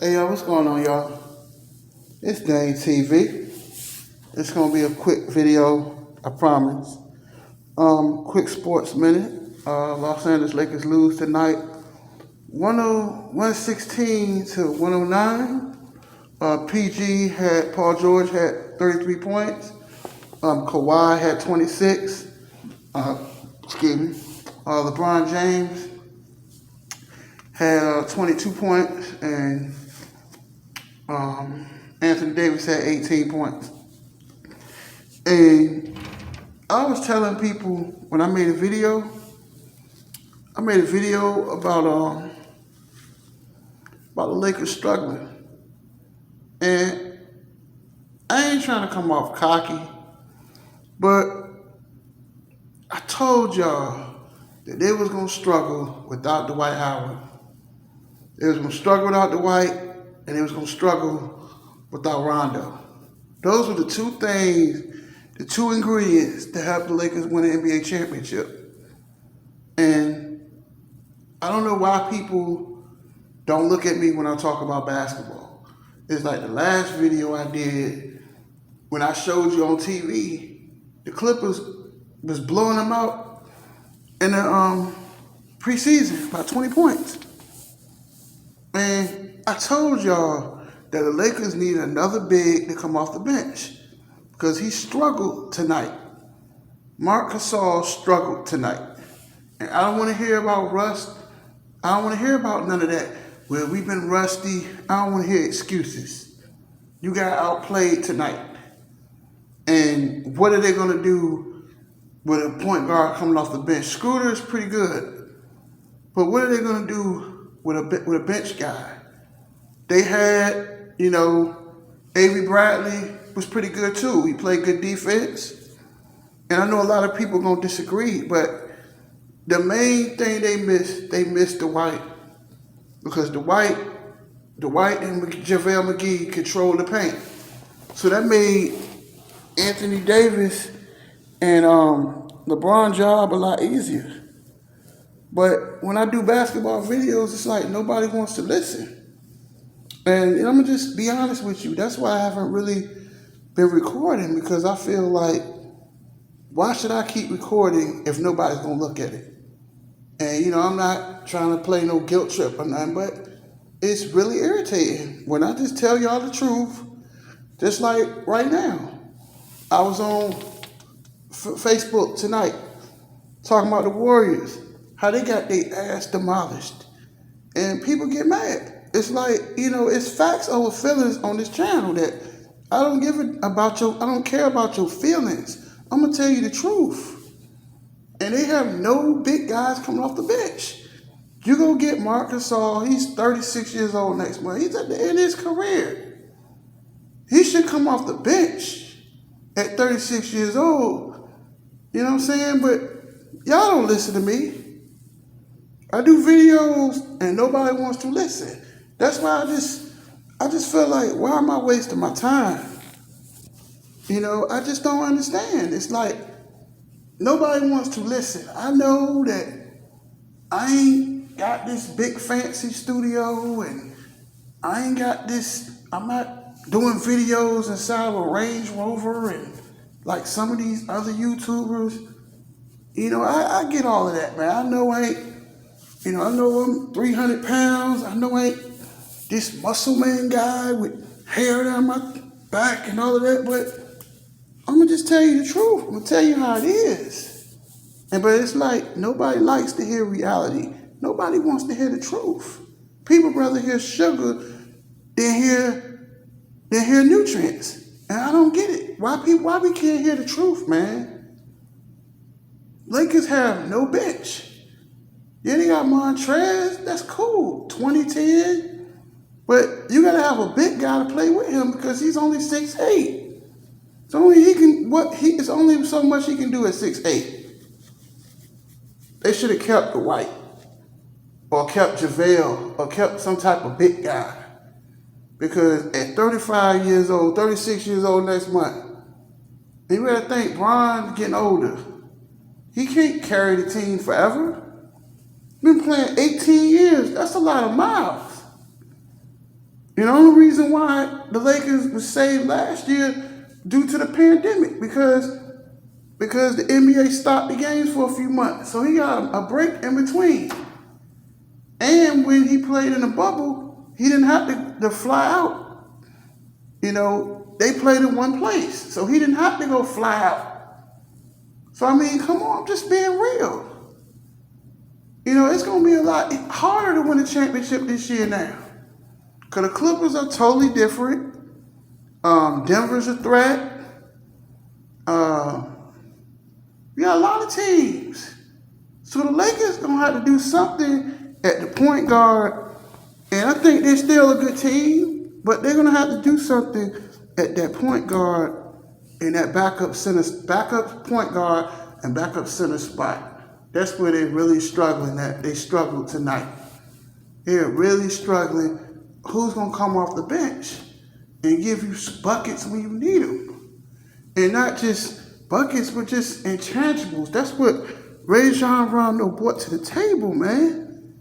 Hey y'all, what's going on, y'all? It's Dane TV. It's gonna be a quick video, I promise. Quick sports minute. Los Angeles Lakers lose tonight, 116 to 109. Paul George had 33 points. Kawhi had 26. Excuse me. LeBron James had 22 points, and Anthony Davis had 18 points. And I was telling people when I made a video about the Lakers struggling. And I ain't trying to come off cocky, but I told y'all that they was gonna struggle without Dwight Howard. They was gonna struggle without Dwight, and they was gonna struggle without Rondo. Those were the two things, the two ingredients to help the Lakers win an NBA championship. And I don't know why people don't look at me when I talk about basketball. It's like the last video I did when I showed you on TV, the Clippers was blowing them out in the preseason by 20 points. And I told y'all that the Lakers need another big to come off the bench because he struggled tonight. Marc Gasol struggled tonight. And I don't want to hear about rust. I don't want to hear about none of that. Well, we've been rusty. I don't want to hear excuses. You got outplayed tonight. And what are they going to do with a point guard coming off the bench? Scooter is pretty good. But what are they going to do with a bench guy? They had, Avery Bradley was pretty good too. He played good defense. And I know a lot of people are going to disagree, but the main thing they missed Dwight. Because Dwight and JaVale McGee controlled the paint. So that made Anthony Davis and LeBron's job a lot easier. But when I do basketball videos, it's like nobody wants to listen. And I'm going to just be honest with you. That's why I haven't really been recording, because I feel like, why should I keep recording if nobody's going to look at it? And, I'm not trying to play no guilt trip or nothing, but it's really irritating when I just tell y'all the truth, just like right now. I was on Facebook tonight talking about the Warriors, how they got their ass demolished. And people get mad. It's like, it's facts over feelings on this channel that I don't care about your feelings. I'm going to tell you the truth. And they have no big guys coming off the bench. You go get Marc Gasol. He's 36 years old next month. He's at the end of his career. He should come off the bench at 36 years old. You know what I'm saying? But y'all don't listen to me. I do videos and nobody wants to listen. That's why I just feel like, why am I wasting my time? I just don't understand. It's like nobody wants to listen. I know that I ain't got this big fancy studio, and I'm not doing videos inside of a Range Rover and like some of these other YouTubers. I get all of that, man. I know I'm 300 pounds. I know I ain't this muscle man guy with hair down my back and all of that, but I'm going to just tell you the truth. I'm going to tell you how it is. But it's like nobody likes to hear reality. Nobody wants to hear the truth. People rather hear sugar than hear nutrients. And I don't get it. Why we can't hear the truth, man? Lakers have no bench. Yeah, they got Montrez. That's cool. 2010. But you got to have a big guy to play with him because he's only 6'8". It's only so much he can do at 6'8". They should have kept Dwight or kept JaVale or kept some type of big guy. Because at 35 years old, 36 years old next month, you got to think Bron's getting older. He can't carry the team forever. Been playing 18 years. That's a lot of miles. And the only reason why the Lakers was saved last year due to the pandemic because the NBA stopped the games for a few months. So he got a break in between. And when he played in the bubble, he didn't have to fly out. They played in one place. So he didn't have to go fly out. So, I mean, come on, I'm just being real. It's going to be a lot harder to win a championship this year now. Because the Clippers are totally different. Denver's a threat. We got a lot of teams. So the Lakers going to have to do something at the point guard. And I think they're still a good team. But they're going to have to do something at that point guard and that backup point guard and backup center spot. That's where they're really struggling at. They struggled tonight. They're really struggling. Who's going to come off the bench and give you buckets when you need them? And not just buckets, but just intangibles. That's what Rajon Rondo brought to the table, man.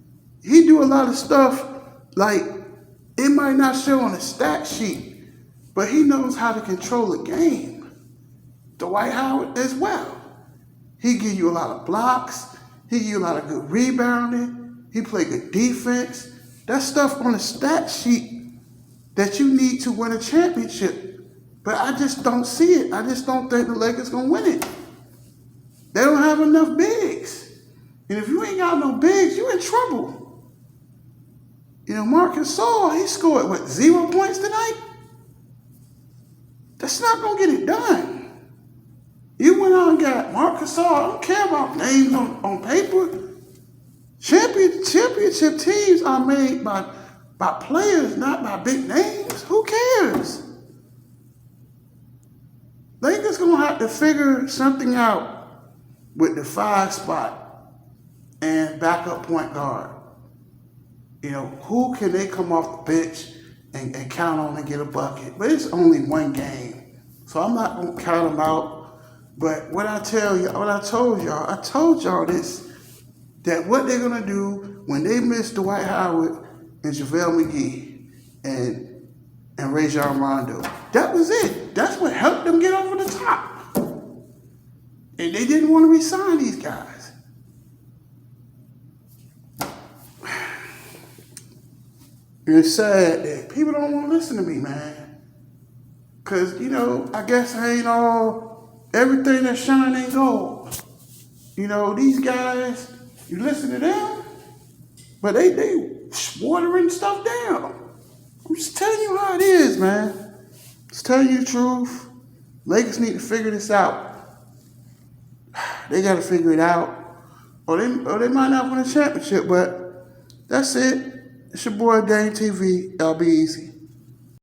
He do a lot of stuff like it might not show on a stat sheet, but he knows how to control a game. Dwight Howard as well. He give you a lot of blocks. He give you a lot of good rebounding. He play good defense. That's stuff on a stat sheet that you need to win a championship. But I just don't see it. I just don't think the Lakers going to win it. They don't have enough bigs. And if you ain't got no bigs, you in trouble. Marc Gasol, he scored, 0 points tonight? That's not going to get it done. You went out and got Marc Gasol. I don't care about names on paper. Championship teams are made by players, not by big names. Who cares? Lakers going to have to figure something out with the 5 spot and backup point guard. Who can they come off the bench and count on and get a bucket? But it's only one game. So I'm not going to count them out. But what I told y'all this, that what they're going to do when they miss Dwight Howard and JaVale McGee and Rajon Rondo, that was it. That's what helped them get over the top. And they didn't want to re-sign these guys. It's sad that people don't want to listen to me, man. Because, I guess I ain't everything that shine ain't gold. These guys, you listen to them, but they watering stuff down. I'm just telling you how it is, man. Just telling you the truth. Lakers need to figure this out. They got to figure it out. Or they might not win a championship, but that's it. It's your boy Dame TV. Y'all be easy.